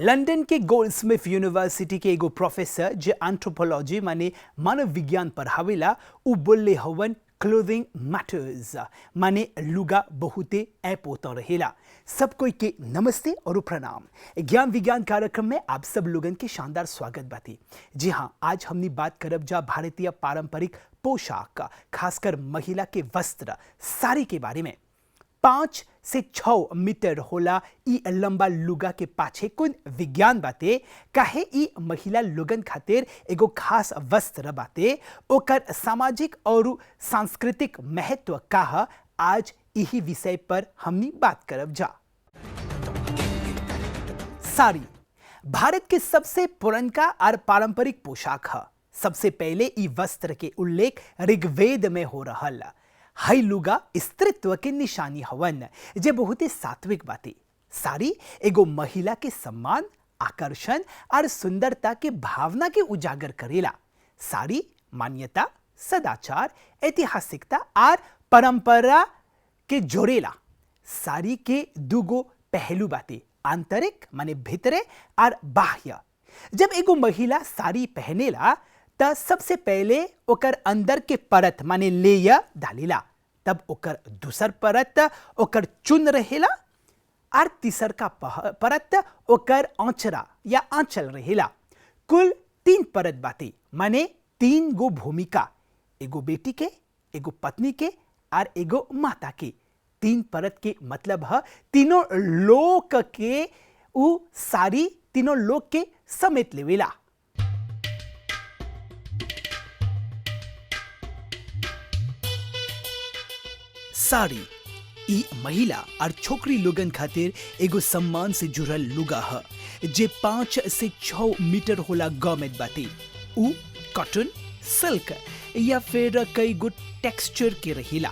London के Goldsmith university के एगो प्रोफेसर जे एंथ्रोपोलॉजी माने मानव विज्ञान पढ़ावेला उ बोलले हवन क्लोथिंग मैटर्स माने लुगा बहुते ऐपोता रहेला। सब कोई के नमस्ते और प्रणाम। ज्ञान विज्ञान कार्यक्रम में आप सब लोगन के शानदार स्वागत बाती। जी हाँ, आज हमनी बात करब जा भारतीय पारंपरिक पोशाक खासकर महिला के वस्त्र साड़ी के बारे में। 5 से 6 मीटर होला ई लंबा लुगा के पाछे कुन विज्ञान बाते, काहे ई महिला लोगन खातिर एगो खास वस्त्र बाते, ओकर सामाजिक और सांस्कृतिक महत्व का आज यही विषय पर हमनी बात करब जा। साड़ी भारत के सबसे पुरनका और पारंपरिक पोशाक है। सबसे पहले ई वस्त्र के उल्लेख ऋग्वेद में हो रहल। हई लुगा स्त्रीत्व के निशानी हवन जे बहुत ही सात्विक बाती। साड़ी एगो महिला के सम्मान, आकर्षण और सुंदरता के भावना के उजागर करेला। साड़ी मान्यता, सदाचार, ऐतिहासिकता और परंपरा के जोड़ेला। साड़ी के दुगो पहलू बाती, आंतरिक माने भीतरे और बाह्य। जब एगो महिला साड़ी पहनेला त सबसे पहले ओकर अंदर के परत माने लेयर डालेला, तब ओकर दूसर परत ओकर चुन रहेला और तीसर का परत ओकर आंचरा या आंचल रहेला। कुल 3 परत बाती माने 3 गो भूमिका, एगो बेटी के, एगो पत्नी के और एगो माता के। 3 परत के मतलब है तीनों लोक के उ सारी तीनों लोक के समेत लेवेला। साड़ी ई महिला और छोकरी लोगन खातिर एगो सम्मान से जुड़ल लुगा है जे 5 से 6 मीटर होला गॉर्मेंट बाती। उ कॉटन, सिल्क या फिर कई गो टेक्सचर के रहेला।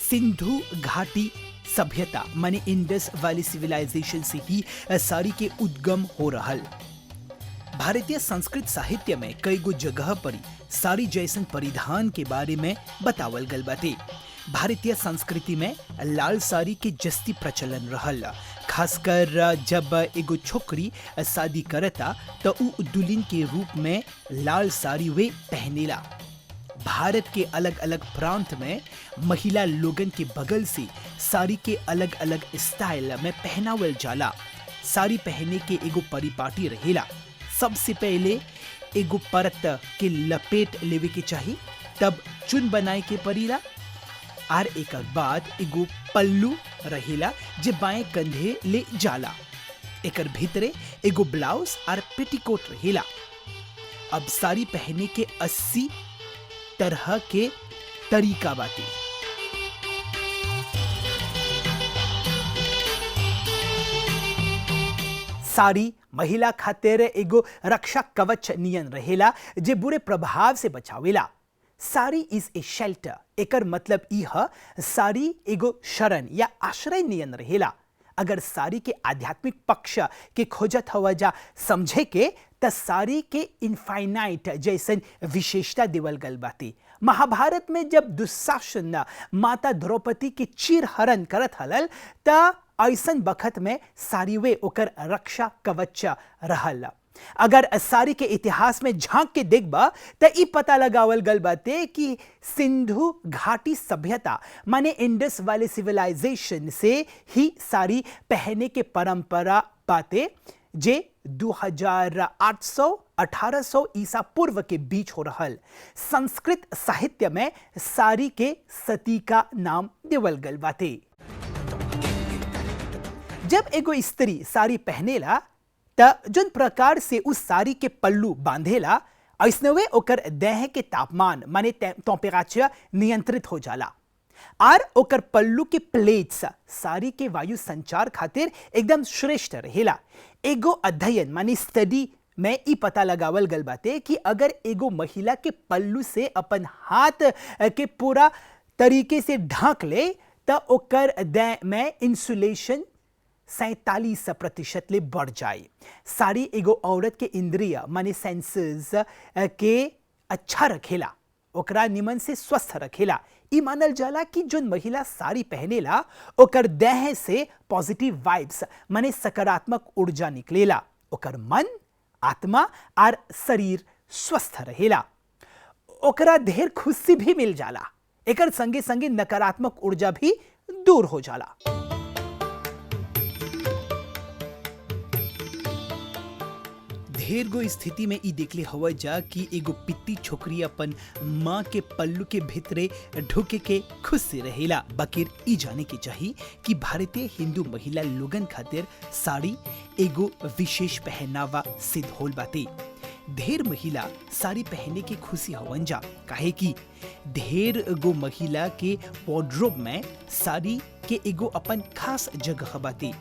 सिंधु घाटी सभ्यता माने इंडस वैली सिविलाइजेशन से ही साड़ी के उद्गम हो रहल। भारतीय संस्कृत साहित्य में कई गो जगह पर साड़ी जैसन परिधान के बारे में बतावल गल बाते। भारतीय संस्कृति में लाल साड़ी के जस्ती प्रचलन रहल। खासकर जब एगो छोकरी शादी करता तो उ दुल्हन के रूप में लाल साड़ी वे पहनेला। भारत के अलग अलग प्रांत में महिला लोगन के बगल से साड़ी के अलग अलग स्टाइल में पहनावल जाला। साड़ी पहने के एगो परिपाटी रहेला। सबसे पहले एगो परत के लपेट लेवे के चाहिए, तब चुन बनाए के पड़ेला और एक बाद एगो पल्लू रहेला जे बाएं कंधे ले जाला। एकर भीतरे एगो ब्लाउज और पेटीकोट रहेला। अब साड़ी पहने के 80 तरह के तरीका बाती। साड़ी महिला खातिर एगो रक्षा कवच नियन रहेला जे बुरे प्रभाव से बचावेला। साड़ी इज ए शेल्टर, एकर मतलब ई है साड़ी एगो शरण या आश्रय नियन रहेला। अगर साड़ी के आध्यात्मिक पक्ष के खोजत हवा जा समझे के त साड़ी के इनफाइनाइट जैसन विशेषता देवल गल बाती। महाभारत में जब दुशासन माता द्रौपदी के चीरहरण करत हलल त ऐसन बखत में साड़ी वे ओकर रक्षा कवच रहल। अगर साड़ी के इतिहास में झांक के देखबा त ई पता लगावल गल बाते कि सिंधु घाटी सभ्यता माने इंडस वैली सिविलाइजेशन से ही साड़ी पहने के परंपरा बाते जे 2800-1800 ईसा पूर्व के बीच हो रहल। संस्कृत साहित्य में साड़ी के सती का नाम देवल गल बाते। जब एगो स्त्री साड़ी पहनेला त जिन प्रकार से उस साड़ी के पल्लू बांधेला ऐसने वे ओकर देह के तापमान माने टेम्परेचर नियंत्रित हो जाला और ओकर पल्लू के प्लेट्स साड़ी के वायु संचार खातिर एकदम श्रेष्ठ रहेला। एगो अध्ययन माने स्टडी में ई पता लगावल गल बाते कि अगर एगो महिला के पल्लू से अपन हाथ के पूरा तरीके से ढांक ले त ओकर देह में इंसुलेशन 47% ले बढ़ जाए। साड़ी एगो औरत के इंद्रिय माने सेंसेस के अच्छा रखेला, ओकरा निमन से स्वस्थ रखेला। ई मानल जाला कि जोन महिला साड़ी पहनेला ओकर देह से पॉजिटिव वाइब्स माने सकारात्मक ऊर्जा निकलेला, ओकर मन, आत्मा और शरीर स्वस्थ रहेला, ओकरा ढेर खुशी भी मिल जाला, एकर संगे संगे नकारात्मक ऊर्जा भी दूर हो जाला। ढेर गो स्थिति में ई देखले हवा जा कि एगो पित्ती छोकरी अपन माँ के पल्लू के भीतरे ढुके के खुश से रहेला। बकिर ई जाने के चाहिए कि भारतीय हिंदू महिला लोगन खातिर साड़ी एगो विशेष पहनावा सिद्ध होल बाटे। ढेर महिला साड़ी पहने के खुशी हवन जा, काहे कि ढेर गो महिला के वार्डरोब में साड़ी के एगो अपन खास जगह बाटे।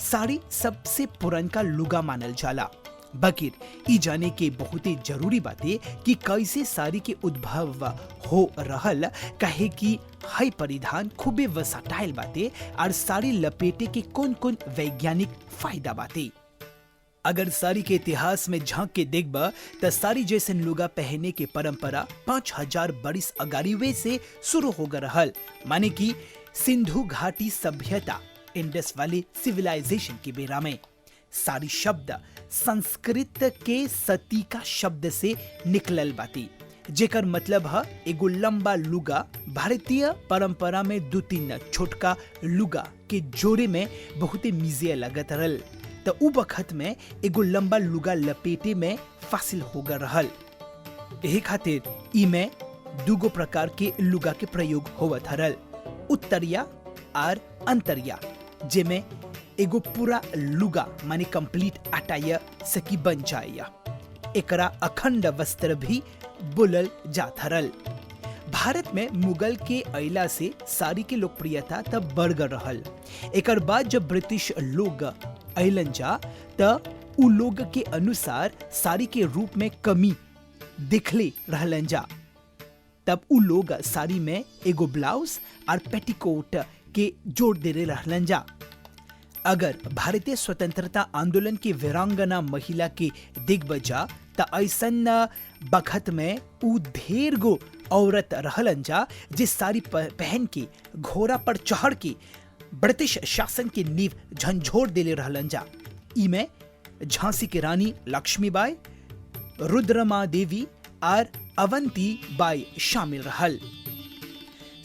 साड़ी सबसे पुरनका लुगा मानल जाला, बकिर ई जाने के बहुते जरूरी बाते कि कैसे साड़ी के उद्भव हो रहल, काहे कि हई परिधान खूबे वर्सटाइल बाते और साड़ी लपेटे के कौन कौन वैज्ञानिक फायदा बाते। अगर साड़ी के इतिहास में झांक के देखबा त साड़ी जैसन लुगा पहने के परंपरा 5000 बरिस अगाड़ीवे से शुरू हो गए रहल, माने कि सिंधु घाटी सभ्यता इंडस वाली सिविलाइजेशन के बेरा में। साड़ी शब्द संस्कृत के सतीका शब्द से निकलल बाती, जेकर मतलब है एगो लंबा लुगा। भारतीय परंपरा में 2-3 छोटका लुगा के जोड़े में बहुते मिजे लगत रहल, तो उ वक्त में एगो लंबा लुगा लपेटे में फासिल हो गए रहल। यही खातिर ई में दूगो प्रकार के लुगा के प्रयोग होवत हरल, उत्तरिया और अंतरिया, जेमे एगो पूरा लुगा माने कंप्लीट अटायर सकी बन जाया। एकरा अखंड वस्त्र भी बोलल जात हरल। भारत में मुगल के अइला से साड़ी के लोकप्रियता तब बढ़ गल रहल। एकर बाद जब ब्रिटिश लोग अइलन जा त उ लोग के अनुसार साड़ी के रूप में कमी दिखले रहलन जा, तब उ लोग साड़ी में एगो ब्लाउज और पेटीकोट के जोड़ दे रहलन जा। अगर भारतीय स्वतंत्रता आंदोलन के वीरांगना महिला के दिग्बजा त ऐसन बखत में उ ढेर गो औरत रहलन जा जिस साड़ी पहन के घोड़ा पर चढ़ के ब्रिटिश शासन के नींव झंझोर देले रहलन जा। इमे झांसी की रानी लक्ष्मीबाई, रुद्रमा देवी और अवंती बाई शामिल रहल।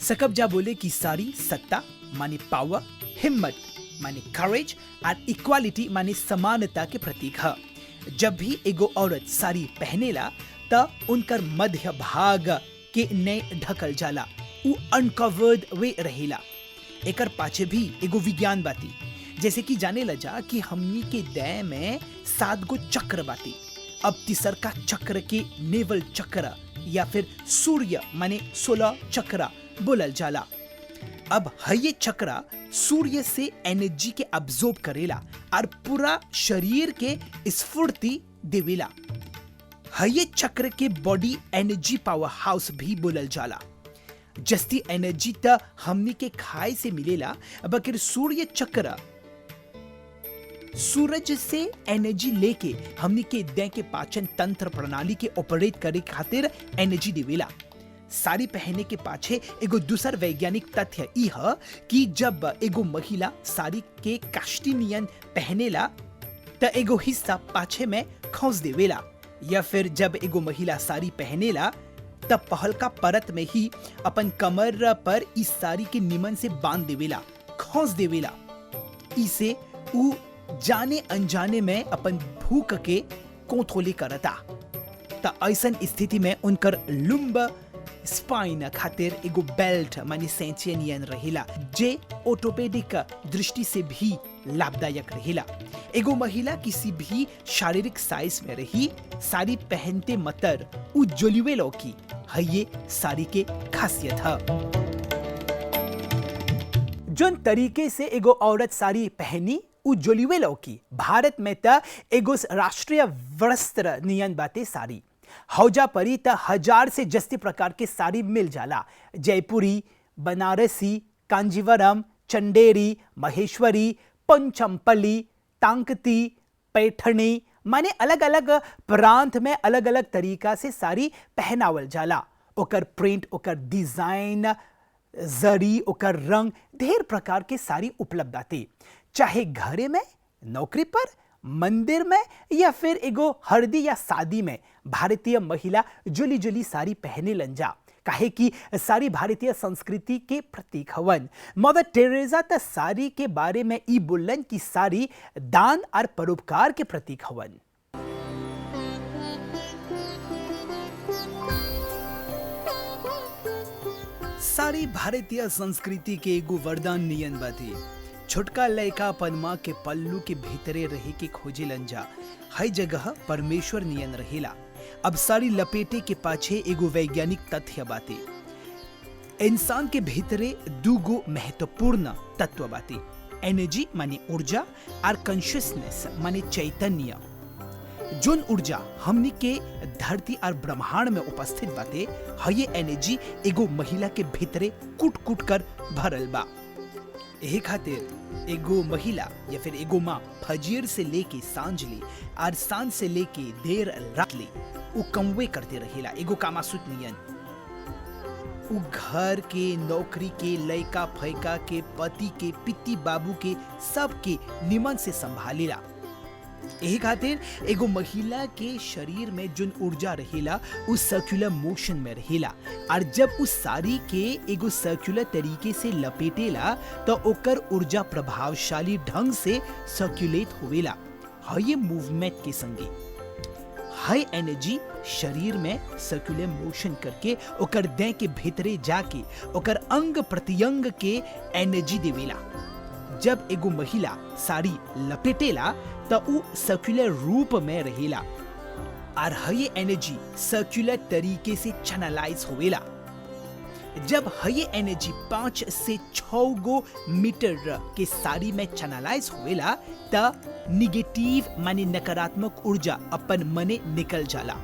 सकबजा बोले कि साड़ी सत्ता माने पावर, हिम्मत माने करेज और इक्वालिटी माने समानता के प्रतीक है। जब भी एगो औरत साड़ी पहनेला त उनकर मध्य भाग के नए ढकल जाला, उ अनकवर्ड वे रहेला। एकर पाछे भी एगो विज्ञान बाती, जैसे कि जाने लजा कि हमनी के देह में 7 गो चक्र बाती। अब तीसर का चक्र के नेवल चक्र या फिर सूर्य माने 16 चक्र बोलल जाला। अब ये चक्र सूर्य से एनर्जी के अब्सॉर्ब करेला और पूरा शरीर के स्फूर्ति देवेला। ये चक्र के बॉडी एनर्जी पावर हाउस भी बोलल जाला। जस्ती एनर्जी त हमनी के खाए से मिलेला, बकिर सूर्य चक्र सूरज से एनर्जी लेके हमनी के देह के पाचन तंत्र प्रणाली के ऑपरेट करे खातिर एनर्जी देवेला। साड़ी पहने के पाछे एगो दूसर वैज्ञानिक तथ्य ई है कि जब एगो महिला साड़ी के काष्टिनियन पहनेला त एगो हिस्सा पाछे में खोस देवेला, या फिर जब एगो महिला साड़ी पहनेला तब पहलका परत में ही अपन कमर पर इस साड़ी के निमन से बांध देवेला, खोस देवेला। इसे उ जाने अनजाने में अपन भूख के कोथोली करता। त ऐसन स्थिति में उनकर लुम्ब स्पाइन खातिर एगो बेल्ट माने सेंचियन रहेला, जे ऑर्थोपेडिक दृष्टि से भी लाभदायक रहेला। एगो महिला किसी भी शारीरिक साइज में रही साड़ी पहनते मतर उ जोलिवे लौकी है, ये साड़ी के खासियत है। जोन तरीके से एगो औरत साड़ी पहनी उ जोलिवे लौकी। भारत में त एगो राष्ट्रीय वस्त्र नियन बाते साड़ी। हौजा परी त 1000 से जस्ती प्रकार के साड़ी मिल जाला। जयपुरी, बनारसी, कांजीवरम, चंदेरी, महेश्वरी, पंचमपल्ली, तांकती, पैठणी माने अलग अलग प्रांत में अलग अलग तरीका से साड़ी पहनावल जाला। ओकर प्रिंट, ओकर डिजाइन जरी ओकर रंग ढेर प्रकार के साड़ी उपलब्ध आते, चाहे घरे में, नौकरी पर, मंदिर में या फिर एगो हल्दी या शादी में भारतीय महिला जुली जुली साड़ी पहने लंजा, काहे कि साड़ी भारतीय संस्कृति के प्रतीक हवन। मदर टेरेसा त साड़ी के बारे में ई बोलन कि साड़ी दान और परोपकार के प्रतीक हवन। साड़ी भारतीय संस्कृति के एगो वरदान नियन बाती। छोटका लड़का अपन माँ के पल्लू के भीतरे रहे के खोजे लंजा, हर जगह परमेश्वर नियन रहेला। अब साड़ी लपेटे के पाछे एगो वैज्ञानिक तथ्य बाते। इंसान के भीतरे दूगो महत्वपूर्ण तत्व बाते, एनर्जी माने ऊर्जा और कॉन्शियसनेस माने चैतन्य। जोन ऊर्जा हमनी के धरती और ब्रह्मांड में उपस्थित बाते, ये एनर्जी एगो महिला के भीतरे कूट कूट कर भरल बा। यही खातिर एगो महिला या फिर एगो माँ फजीर से लेके सांझ ले और सांझ से लेके देर रात ले उ कमवे करते रहेला, एगो कामासुत नियन। उ घर के, नौकरी के, लड़का फैका के, पति के, पिति बाबू के, सबके निमन से संभालेला। यही खातिर एगो महिला के शरीर में जोन ऊर्जा रहेला उस सर्कुलर मोशन में रहेला, और जब उस साड़ी के एगो सर्कुलर तरीके से लपेटेला तो ओकर ऊर्जा प्रभावशाली ढंग से सर्कुलेट होवेला। ये मूवमेंट के संगे हाई एनर्जी शरीर में सर्कुलर मोशन करके ओकर देह के भीतरे जाके ओकर अंग प्रत्यंग के एनर्जी देवेला। जब एगो महिला साड़ी लपेटेला तो उ सर्कुलर रूप में रहेला और ये एनर्जी सर्कुलर तरीके से चैनलाइज होवेला। जब ये एनर्जी 5 से 6 गो मीटर के साड़ी में चैनलाइज होवेला त निगेटिव माने नकारात्मक ऊर्जा अपन मने निकल जाला।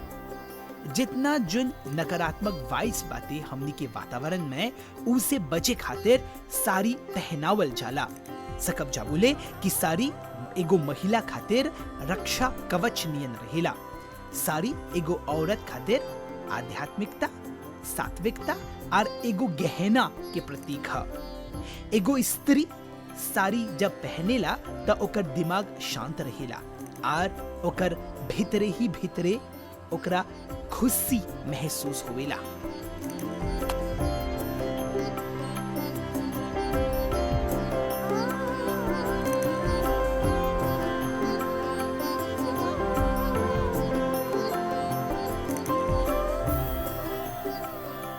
जितना जोन नकारात्मक वाइब्स बातें हमनी के वातावरण में उसे बचे खातिर साड़ी पहनावल जाला। सकब जा बोले कि साड़ी एगो महिला खातिर रक्षा कवच नियन रहेला। साड़ी एगो औरत खातिर आध्यात्मिकता, सात्विकता और एगो गहना के प्रतीक है। एगो स्त्री साड़ी जब पहनेला तो ओकर दिमाग शांत रहेला और ओकर भीतरे ही भीतरे ओकरा खुशी महसूस होवेला।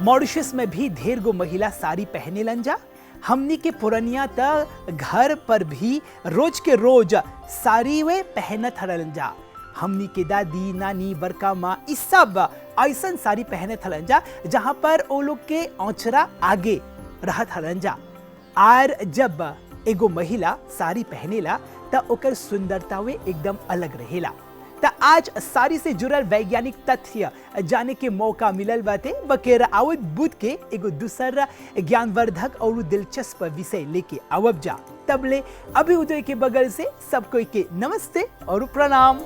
मॉरिशस में भी ढेर गो महिला साड़ी पहने लंजा। हमनी के पुरनिया त घर पर भी रोज के रोज साड़ी वे पहनत हलंजा। हमनी के दादी, नानी, बड़का माँ इस सब ऐसन साड़ी पहनत हलंजा जहाँ पर वो लोग के औचरा आगे रहत हलंजा। और जब एगो महिला साड़ी पहनेला त ओकर सुंदरता वे एकदम अलग रहेला। त आज साड़ी से जुड़ल वैज्ञानिक तथ्य जाने के मौका मिलल बाटे। बकेरा आवत बुध के एगो दूसरा ज्ञानवर्धक और दिलचस्प विषय लेके आवब जा। तबले अभी उदय के बगल से सब कोई के नमस्ते और प्रणाम।